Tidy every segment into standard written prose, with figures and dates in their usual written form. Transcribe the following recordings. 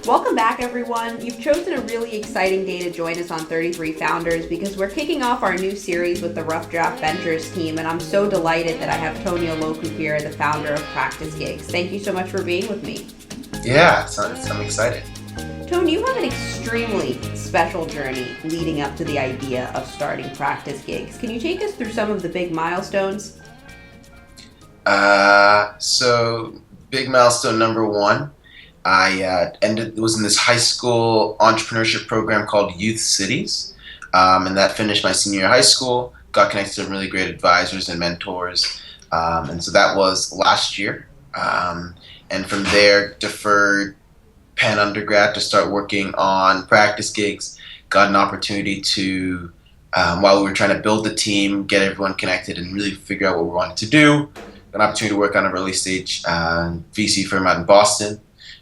Welcome back, everyone. You've chosen a really exciting day to join us on 33 Founders because we're kicking off our new series with the Rough Draft Ventures team, and I'm so delighted that I have Toni Oloko here, the founder of PracticeGigs. Thank you so much for being with me. Yeah, I'm excited. Toni, you have an extremely special journey leading up to the idea of starting PracticeGigs. Can you take us through some of the big milestones? So big milestone number one, I was in this high school entrepreneurship program called Youth Cities, and that finished my senior year of high school. Got connected to some really great advisors and mentors, and so that was last year. And from there, deferred Penn undergrad to start working on PracticeGigs. Got an opportunity to, while we were trying to build the team, get everyone connected, and really figure out what we wanted to do. An opportunity to work on a early stage VC firm out in Boston.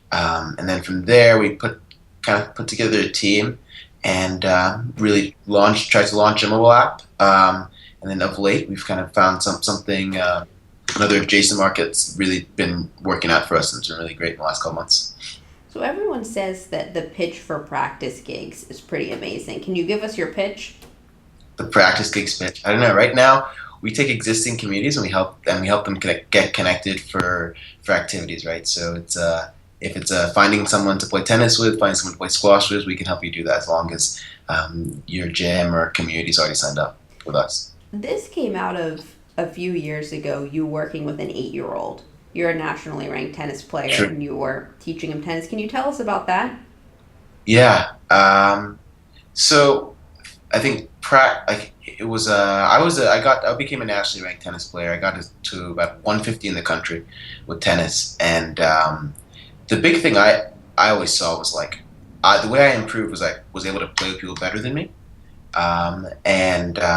And then from there, we put together a team and really tried to launch a mobile app. And then of late, we've kind of found something, another adjacent market's really been working out for us, and it's been really great in the last couple months. So everyone says that the pitch for PracticeGigs is pretty amazing. Can you give us your pitch? The PracticeGigs pitch. I don't know. Right now, we take existing communities and we help them get connected for activities, right? So it's if it's finding someone to play tennis with, finding someone to play squash with, we can help you do that as long as your gym or community's already signed up with us. This came out of a few years ago, you working with an 8-year-old. You're a nationally ranked tennis player. Sure. And you were teaching him tennis. Can you tell us about that? Yeah. So I think it was I became a nationally ranked tennis player. I got to about 150 in the country with tennis, and the big thing I always saw was the way I improved was I was able to play with people better than me, and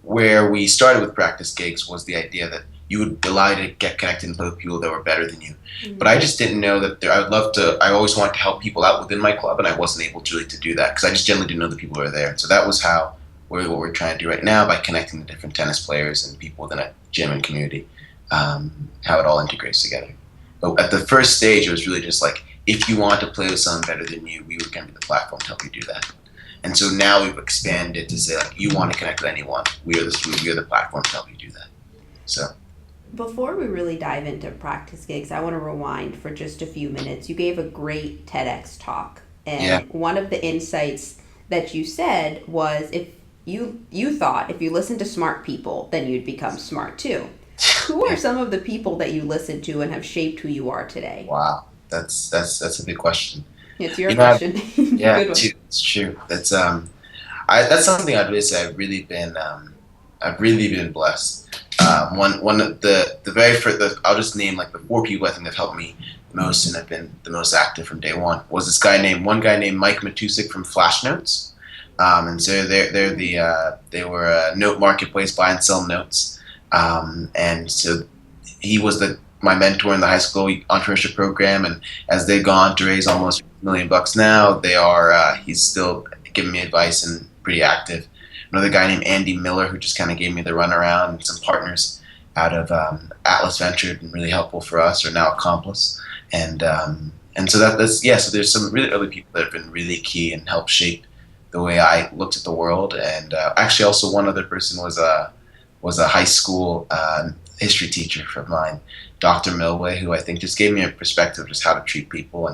where we started with PracticeGigs was the idea that you would allow you to get connected and play with people that were better than you. Mm-hmm. But I just didn't know that I always wanted to help people out within my club, and I wasn't able to do that because I just generally didn't know the people who were there. So that was what we're trying to do right now by connecting the different tennis players and people within a gym and community, how it all integrates together. But at the first stage, it was really just if you want to play with someone better than you, we were going to be the platform to help you do that. And so now we've expanded to say you want to connect with anyone, we are the platform to help you do that. So. Before we really dive into PracticeGigs, I want to rewind for just a few minutes. You gave a great TEDx talk, and One of the insights that you said was if you thought if you listened to smart people, then you'd become smart too. Who are some of the people that you listened to and have shaped who you are today? Wow, that's a big question. It's your question. Yeah, it's true. That's something I'd really say. I've really been blessed. One of the very first, I'll just name the 4 people I think that helped me the most and have been the most active from day one was one guy named Mike Matuszak from Flash Notes, and so they were a note marketplace, buy and sell notes, and so he was my mentor in the high school entrepreneurship program, and as they've gone to raise almost $1 million now, he's still giving me advice and pretty active. Another guy named Andy Miller, who just kind of gave me the runaround, and some partners out of Atlas Venture have been really helpful for us, or now Accomplice. And so so there's some really early people that have been really key and helped shape the way I looked at the world. And actually also one other person was a high school history teacher of mine, Dr. Milway, who I think just gave me a perspective of just how to treat people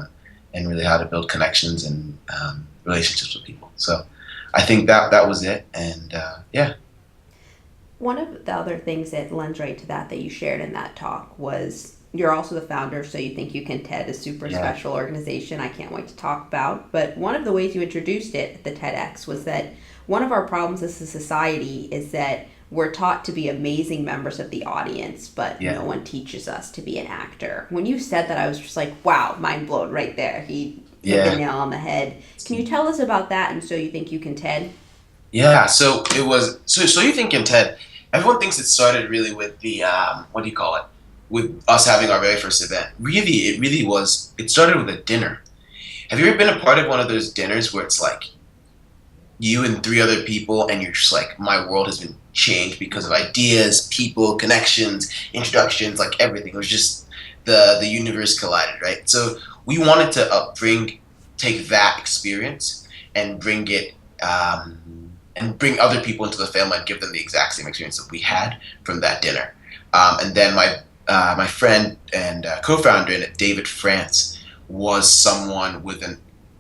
and really how to build connections and relationships with people. So I think that was it, and One of the other things that lends right to that you shared in that talk was you're also the founder, So You Think You Can TED, a super special organization I can't wait to talk about. But one of the ways you introduced it at the TEDx was that one of our problems as a society is that we're taught to be amazing members of the audience, but no one teaches us to be an actor. When you said that, I was just wow, mind blown right there. He hit the nail on the head. Can you tell us about that and So You Think You Can TED? Yeah, so it was So You Think You Can TED. Everyone thinks it started really with the with us having our very first event. It started with a dinner. Have you ever been a part of one of those dinners where it's you and 3 other people and you're just my world has been changed because of ideas, people, connections, introductions, everything. It was just the universe collided, right? So we wanted to take that experience and bring it, and bring other people into the family and give them the exact same experience that we had from that dinner. And then my friend and co-founder in it, David France, was someone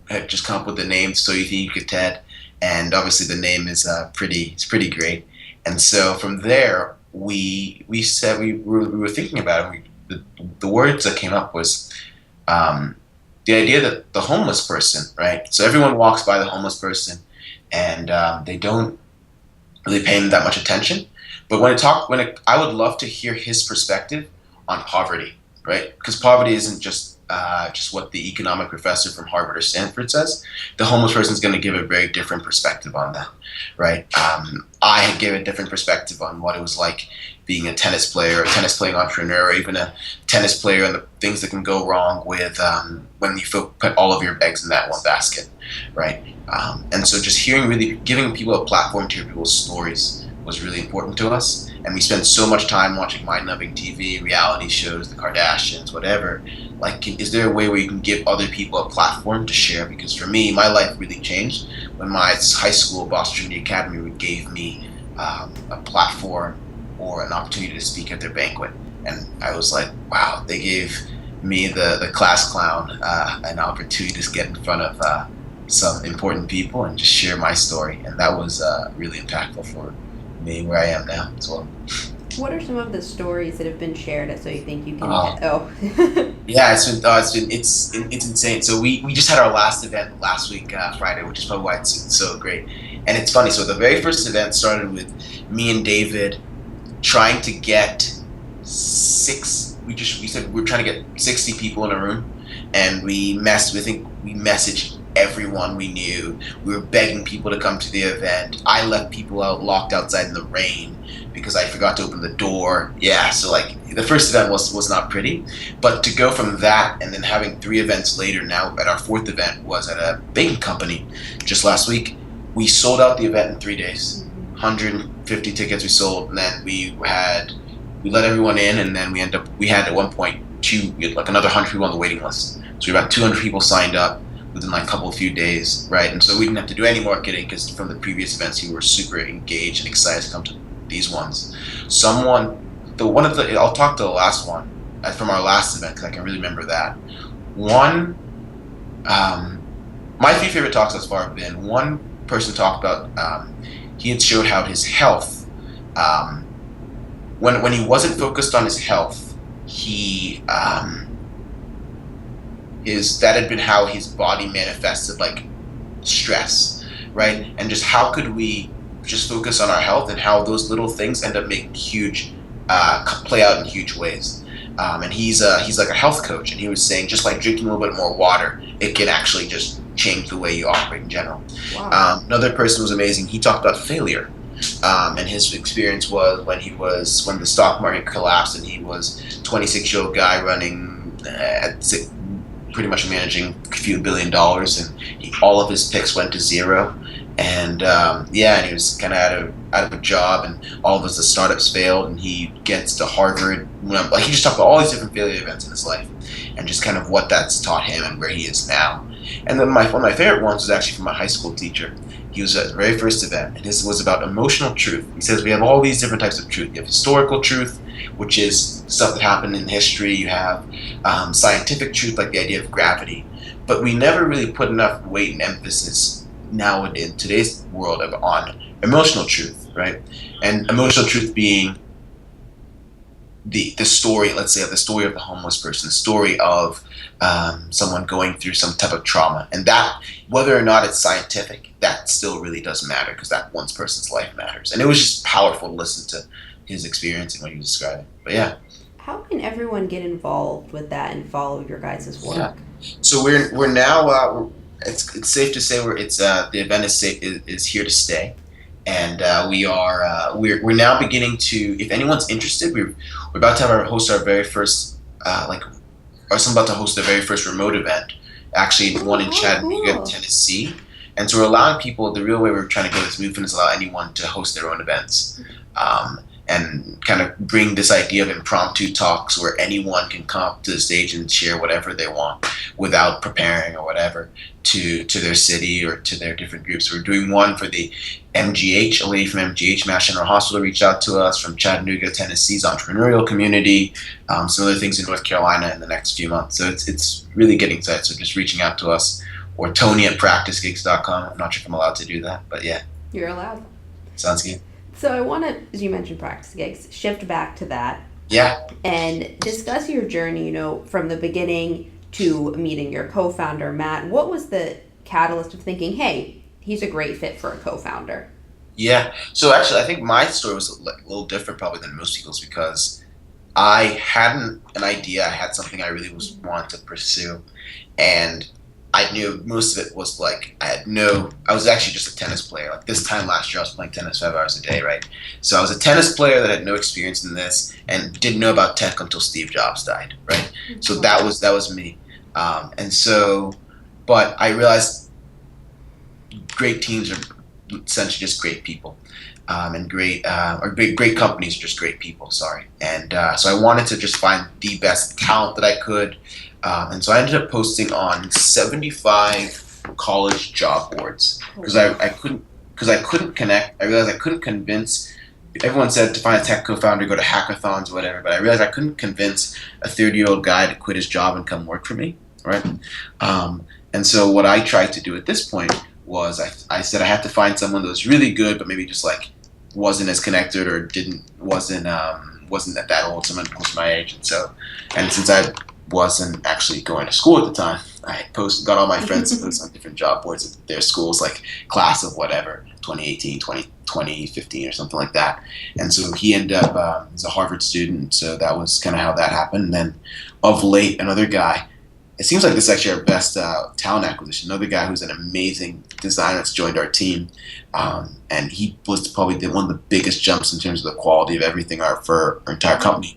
had just come up with the name So You Think You Could TED, and obviously the name is it's pretty great. And so from there, we said we were thinking about it. The words that came up was the idea that the homeless person, right? So everyone walks by the homeless person, and they don't really pay him that much attention. But I would love to hear his perspective on poverty, right? Because poverty isn't just what the economic professor from Harvard or Stanford says. The homeless person is going to give a very different perspective on that, right? I gave a different perspective on what it was like being a tennis player, a tennis playing entrepreneur, or even a tennis player, and the things that can go wrong with when you put all of your eggs in that one basket, right? And so just really giving people a platform to hear people's stories was really important to us. And we spent so much time watching mind-numbing TV, reality shows, the Kardashians, whatever. Like, is there a way where you can give other people a platform to share? Because for me, my life really changed when my high school, Boston Trinity Academy, gave me a platform or an opportunity to speak at their banquet. And I was like, wow, they gave me, the class clown, an opportunity to get in front of some important people and just share my story. And that was really impactful for me where I am now as well. What are some of the stories that have been shared at So You Think You Can? Yeah, it's insane. So we just had our last event last week, Friday, which is probably why it's so great. And it's funny. So the very first event started with me and David trying to get we said we were trying to get 60 people in a room, and we messaged everyone we knew. We were begging people to come to the event. I left people locked outside in the rain because I forgot to open the door. Yeah, so like the first event was not pretty, but to go from that and then having 3 events later, now at our 4th event was at a baking company just last week. We sold out the event in 3 days. 150 tickets we sold, and then we let everyone in, and then we had at one point like another 100 people on the waiting list. So we had about 200 people signed up within like a few days, right? And so we didn't have to do any marketing because from the previous events, you were super engaged and excited to come to these ones. I'll talk to the last one from our last event because I can really remember that. One, my 3 favorite talks thus far have been, one person talked about, he had showed how his health, when he wasn't focused on his health, that had been how his body manifested like stress, right? And just how could we just focus on our health and how those little things end up making play out in huge ways. And he's like a health coach, and he was saying just like drinking a little bit more water, it can actually just change the way you operate in general. Wow. Another person was amazing. He talked about failure. And his experience was when the stock market collapsed, and he was a 26-year-old guy running pretty much managing a few $1 billion, and all of his picks went to zero. And and he was kind of out of a job, and all of the startups failed, and he gets to Harvard. He just talked about all these different failure events in his life, and just kind of what that's taught him and where he is now. And then one of my favorite ones was actually from my high school teacher. He was at the very first event, and his was about emotional truth. He says we have all these different types of truth. You have historical truth, which is stuff that happened in history. You have scientific truth, like the idea of gravity. But we never really put enough weight and emphasis now in today's world on emotional truth, right? And emotional truth being the story, let's say, of the story of the homeless person, the story of someone going through some type of trauma. And that, whether or not it's scientific, that still really does matter, because that one person's life matters. And it was just powerful to listen to his experience and what he was describing. But yeah. How can everyone get involved with that and follow your guys' work? Yeah. So we're now it's safe to say the event is here to stay, and we're now beginning to, if anyone's interested, we're about to host our very first about to host the very first remote event, actually one in Chattanooga, cool. Tennessee. And so we're allowing people, the real way we're trying to go this movement is allow anyone to host their own events. and kind of bring this idea of impromptu talks where anyone can come up to the stage and share whatever they want without preparing or whatever to their city or to their different groups. We're doing one for the MGH. A lady from MGH, Mass General Hospital, reached out to us, from Chattanooga, Tennessee's entrepreneurial community, some other things in North Carolina in the next few months. So it's really getting excited. So just reaching out to us, or Toni at PracticeGigs.com. I'm not sure if I'm allowed to do that, but yeah. You're allowed. Sounds good. So I want to, as you mentioned, Practice Gigs, shift back to that. Yeah. And discuss your journey, from the beginning to meeting your co-founder, Matt. What was the catalyst of thinking, hey, he's a great fit for a co-founder? Yeah. So actually, I think my story was a little different probably than most people's, because I hadn't an idea. I had something I really wanted to pursue. And I knew most of it was I was actually just a tennis player. Like this time last year, I was playing tennis 5 hours a day, right? So I was a tennis player that had no experience in this and didn't know about tech until Steve Jobs died, right? So that was me. But I realized great teams are essentially just great people. And great companies are just great people, sorry. And so I wanted to just find the best talent that I could. And so I ended up posting on 75 college job boards because I couldn't connect. I realized I couldn't convince. Everyone said to find a tech co-founder, go to hackathons or whatever, but I realized I couldn't convince a 30-year-old guy to quit his job and come work for me, right? And so what I tried to do at this point was I said I had to find someone that was really good, but maybe just wasn't as connected or wasn't at that old, someone close to my age. And since I wasn't actually going to school at the time, I got all my friends to post on different job boards at their schools, like class of whatever, 2018, 2015 or something like that. And so he ended up, he's a Harvard student, so that was kind of how that happened. And then of late, another guy, it seems like this is actually our best talent acquisition, another guy who's an amazing designer that's joined our team. And he was probably one of the biggest jumps in terms of the quality of everything for our entire company.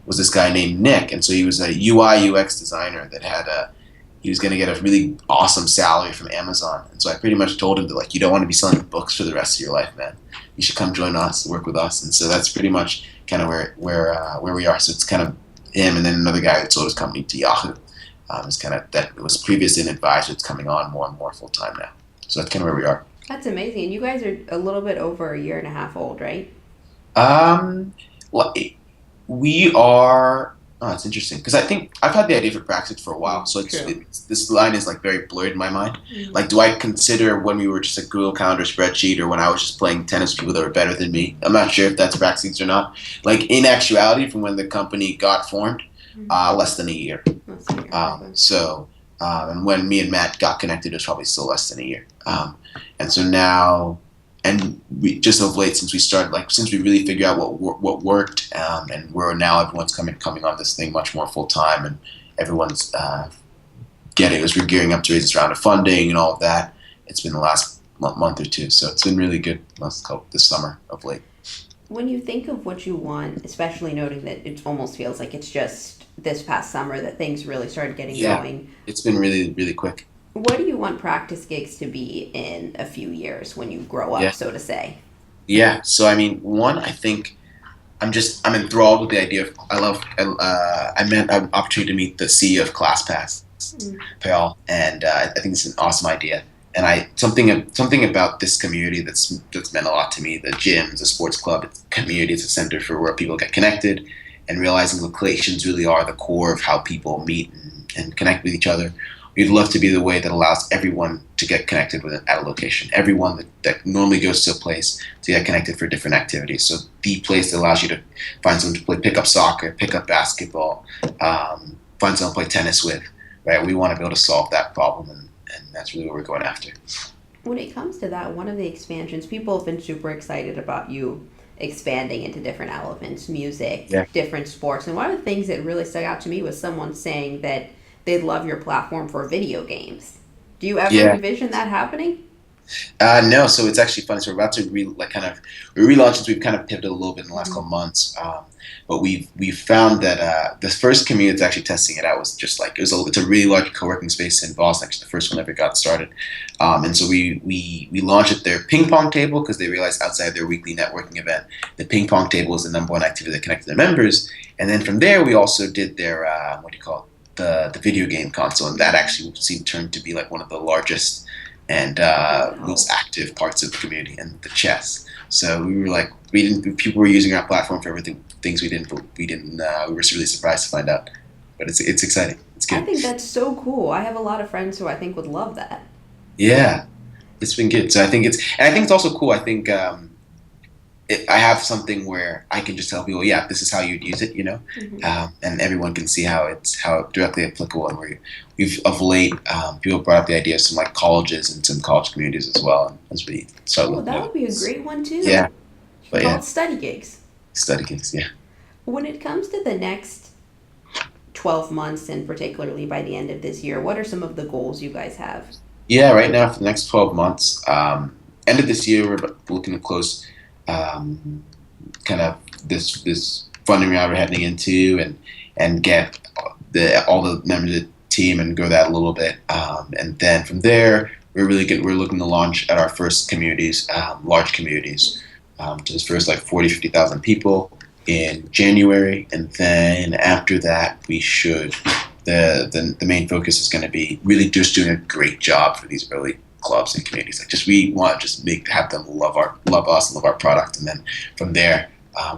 Was this guy named Nick, and so he was a UI UX designer that he was going to get a really awesome salary from Amazon, and so I pretty much told him that you don't want to be selling books for the rest of your life, man. You should come join us, work with us, and so that's pretty much kind of where we are. So it's kind of him, and then another guy that sold his company to Yahoo. It's kind of that it was previously an advisor. It's coming on more and more full time now. So that's kind of where we are. That's amazing. And you guys are a little bit over a year and a half old, right? We are. Oh, it's interesting because I think I've had the idea for Praxis for a while, so this line is very blurred in my mind. Mm-hmm. Do I consider when we were just a Google Calendar spreadsheet, or when I was just playing tennis with people that were better than me? I'm not sure if that's Praxis or not. In actuality, from when the company got formed, less than a year. And when me and Matt got connected, it was probably still less than a year. And so now. And we just of late, since we started, since we really figured out what worked, and we're now everyone's coming on this thing much more full time, and everyone's getting as we're gearing up to raise this round of funding and all of that. It's been the last month or two, so it's been really good. This summer of late. When you think of what you want, especially noting that it almost feels like it's just this past summer that things really started getting going. It's been really, really quick. What do you want Practice Gigs to be in a few years when you grow up, so to say? Yeah. So I mean, one, I think I'm enthralled with the idea of I met an opportunity to meet the CEO of ClassPass, Payal, and I think it's an awesome idea. And something about this community that's meant a lot to me. The gyms, the sports club, it's community. It's a center for where people get connected, and realizing locations really are the core of how people meet and connect with each other. We'd love to be the way that allows everyone to get connected at a location. Everyone that normally goes to a place to get connected for different activities. So the place that allows you to find someone to pick up soccer, pick up basketball, find someone to play tennis with. Right? We want to be able to solve that problem, and that's really what we're going after. When it comes to that, one of the expansions, people have been super excited about you expanding into different elements, music, different sports. And one of the things that really stuck out to me was someone saying that they'd love your platform for video games. Do you ever envision that happening? No, so it's actually funny. So we're about to we relaunched it. We've kind of pivoted a little bit in the last couple months, but we've found that the first community that's actually testing it out was just like it's a really large co-working space in Boston. Actually, the first one ever got started, and so we launched it their ping pong table because they realized outside their weekly networking event, the ping pong table is the number one activity that connected their members. And then from there, we also did their what do you call it? The video game console, and that actually seemed turned to be like one of the largest and most Wow. active parts of the community, and the chess. So we were like, we didn't. People were using our platform for everything, things we didn't. We didn't. We were really surprised to find out. But it's exciting. It's I good. think that's so cool. I have a lot of friends who I think would love that. Yeah, it's been good. So I think it's also cool. I think I have something where I can just tell people, yeah, this is how you'd use it, Hmm. and everyone can see how directly applicable. And we've of late people brought up the idea of some like colleges and some college communities as well, and as we start Oh, looking that at would be a it. great one Yeah, too. You can but call yeah, it study gigs. study gigs. Yeah, When it comes to the next 12 months, and particularly by the end of this year, what are some of the goals you guys have? yeah. Right now for the next 12 months, end of this year, we're looking to close um, kind of this funding round we're heading into, and get all the members of the team and grow that a little bit. And then from there, we're looking to launch at our first communities, large communities, to this first like 40, 50,000 people in January. And then after that, we should, the main focus is going to be really just doing a great job for these early clubs and communities. Like just we want to just have them love us and love our product, and then from there,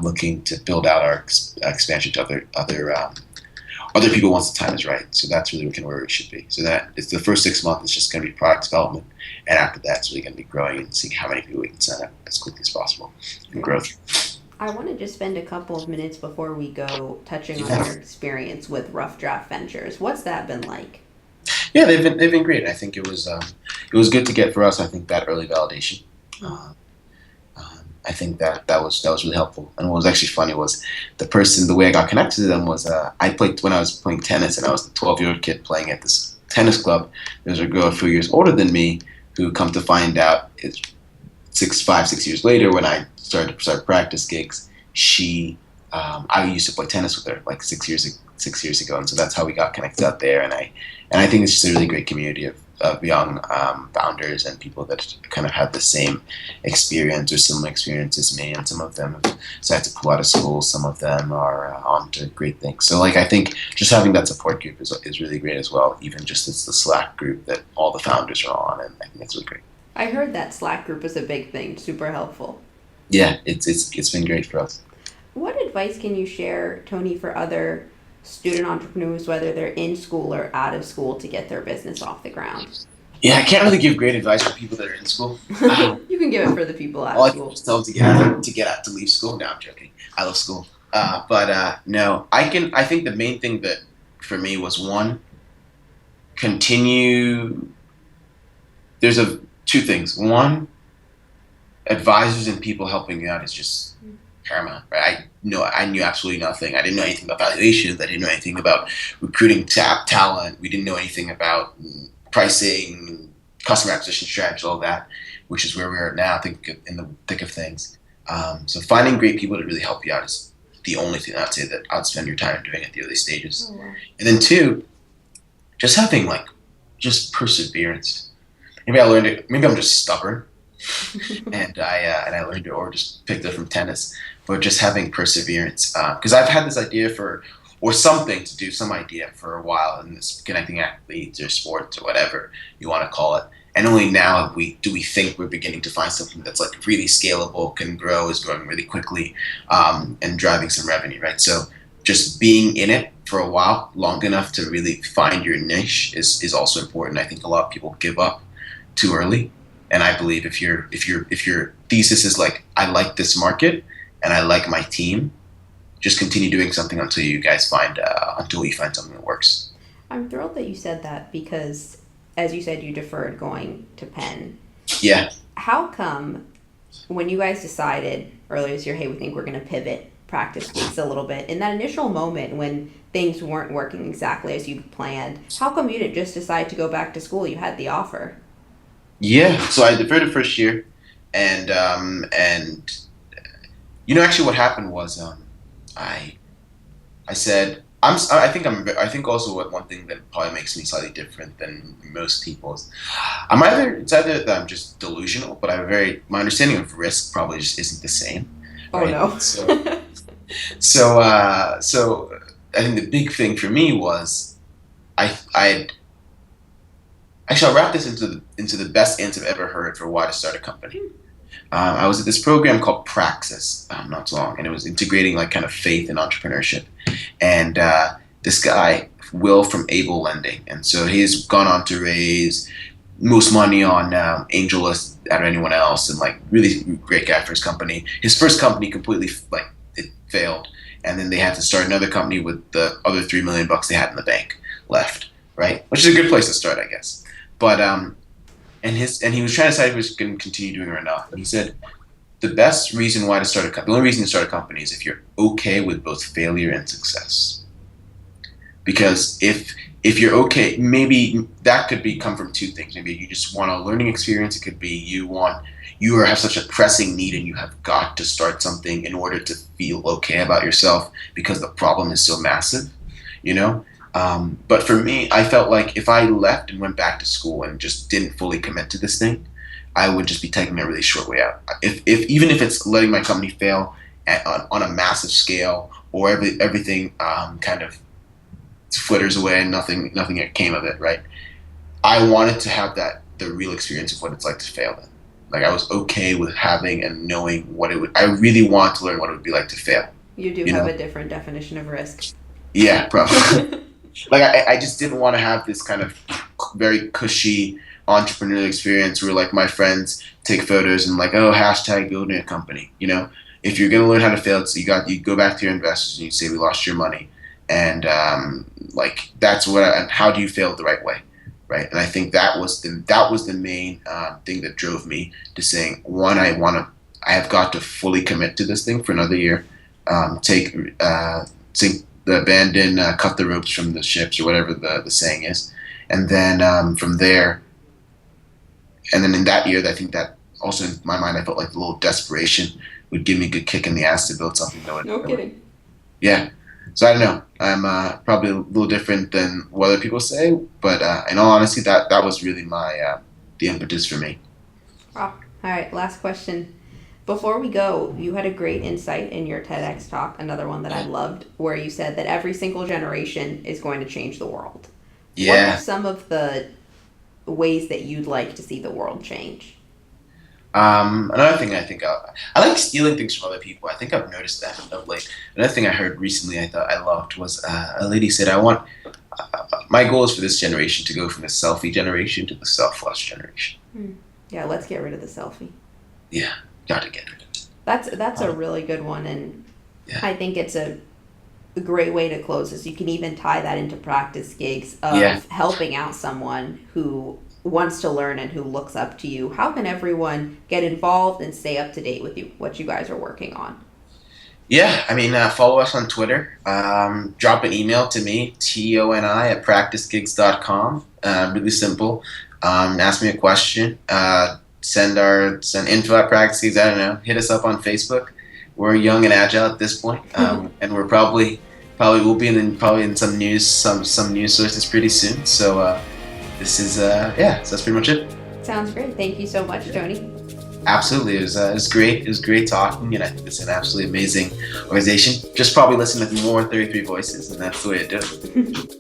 looking to build out our expansion to other people once the time is right. So that's really kind of where we should be. So that it's the first 6 months is just going to be product development, and after that, it's really going to be growing and seeing how many people we can sign up as quickly as possible and Yeah. growth. I want to just spend a couple of minutes before we go touching on Yeah, your experience with Rough Draft Ventures. What's that been like? yeah, they've been great. I think it was good to get for us. I think that early validation. Mm. Uh, I think that was really helpful. And what was actually funny was the way I got connected to them was I played when I was playing tennis, and I was a 12-year-old kid playing at this tennis club. There was a girl a few years older than me who, come to find out, it's 6 years later when I started practice gigs. I used to play tennis with her like 6 years ago, and so that's how we got connected out there. And I think it's just a really great community of young founders and people that kind of have the same experience or similar experience as me. And some of them have decided to pull out of school. Some of them are on to great things. So like I think just having that support group is really great as well. Even just it's the Slack group that all the founders are on, and I think that's really great. I heard that Slack group is a big thing, super helpful. Yeah, it's been great for us. What advice can you share, Tony, for other student entrepreneurs, whether they're in school or out of school, to get their business off the ground? Yeah, I can't really give great advice for people that are in school. You can give it for the people out All of I can school. just tell them to get out, to leave school. No, I'm joking. I love school. But no, I think the main thing that for me was one, continue. There's two things. One, advisors and people helping you out is just paramount, right? I knew absolutely nothing. I didn't know anything about valuations. I didn't know anything about recruiting talent. We didn't know anything about pricing, customer acquisition strategy, all that, which is where we're now. I think in the thick of things. So finding great people to really help you out is the only thing I'd say that I'd spend your time doing at the early stages. Oh, wow. And then two, just having like just perseverance. Maybe I learned it. Maybe I'm just stubborn, and I learned it or just picked it from tennis. But just having perseverance, because I've had this idea or something to do, some idea for a while, and this connecting athletes or sports or whatever you want to call it. And only now do we think we're beginning to find something that's like really scalable, can grow, is growing really quickly, and driving some revenue, right? So just being in it for a while, long enough to really find your niche is also important. I think a lot of people give up too early. And I believe if your thesis is like, I like this market and I like my team, just continue doing something until you find something that works. I'm thrilled that you said that because, as you said, you deferred going to Penn. Yeah. How come when you guys decided earlier this year, hey, we think we're going to pivot practice gigs a little bit, in that initial moment when things weren't working exactly as you planned, how come you didn't just decide to go back to school? You had the offer. Yeah, so I deferred the first year, and actually what happened was I I said I think also what one thing that probably makes me slightly different than most people is it's either that I'm just delusional, but my understanding of risk probably just isn't the same, Oh right? no. So I think the big thing for me was I actually I'll wrap this into the best answer I've ever heard for why to start a company. I was at this program called Praxis not so long, and it was integrating like kind of faith and entrepreneurship. And this guy, Will from Able Lending, and so he's gone on to raise most money on AngelList out of anyone else, and like really great guy for his company. His first company completely like it failed, and then they had to start another company with the other $3 million they had in the bank left, right? Which is a good place to start, I guess. But and he was trying to decide if he was going to continue doing it or not. And he said the best reason why to start the only reason to start a company is if you're okay with both failure and success. Because if you're okay, maybe that could come from two things. Maybe you just want a learning experience. It could be you have such a pressing need and you have got to start something in order to feel okay about yourself because the problem is so massive, you know. But for me, I felt like if I left and went back to school and just didn't fully commit to this thing, I would just be taking a really short way out. Even if it's letting my company fail on a massive scale, or everything kind of flitters away and nothing came of it, right? I wanted to have the real experience of what it's like to fail. Then, like I was okay with having and knowing what it would. I really want to learn what it would be like to fail. You do have a different definition of risk. Yeah, probably. Like I just didn't want to have this kind of very cushy entrepreneurial experience where like my friends take photos and like, oh, hashtag building a company. If you're gonna learn how to fail, so you go back to your investors and you say we lost your money, and like that's and how do you fail the right way, right? And I think that was the main thing that drove me to saying, one, I have got to fully commit to this thing for another year, sink the abandon, cut the ropes from the ships, or whatever the saying is, and then from there, and then in that year, I think that also in my mind, I felt like a little desperation would give me a good kick in the ass to build something that would. No kidding. Yeah, so I don't know. I'm probably a little different than what other people say, but in all honesty, that was really the impetus for me. Wow. All right, last question. Before we go, you had a great insight in your TEDx talk, another one that I loved, where you said that every single generation is going to change the world. Yeah. What are some of the ways that you'd like to see the world change? Another thing I think I like stealing things from other people. I think I've noticed that of late. Another thing I heard recently I thought I loved was a lady said, I want, my goal is for this generation to go from the selfie generation to the selfless generation. Yeah, let's get rid of the selfie. Yeah. Got to get rid of it. That's a really good one, and yeah. I think it's a great way to close this. You can even tie that into PracticeGigs of helping out someone who wants to learn and who looks up to you. How can everyone get involved and stay up to date with what you guys are working on? Yeah, I mean, follow us on Twitter. Drop an email to me, toni@practicegigs.com. Really simple. Ask me a question. Send info at PracticeGigs. I don't know. Hit us up on Facebook. We're young and agile at this point, and we're probably will be in some news sources pretty soon. So this is so that's pretty much it. Sounds great. Thank you so much, Toni. Absolutely, it was great. It was great talking, and I think it's an absolutely amazing organization. Just probably listen to more 33 voices, and that's the way to do it.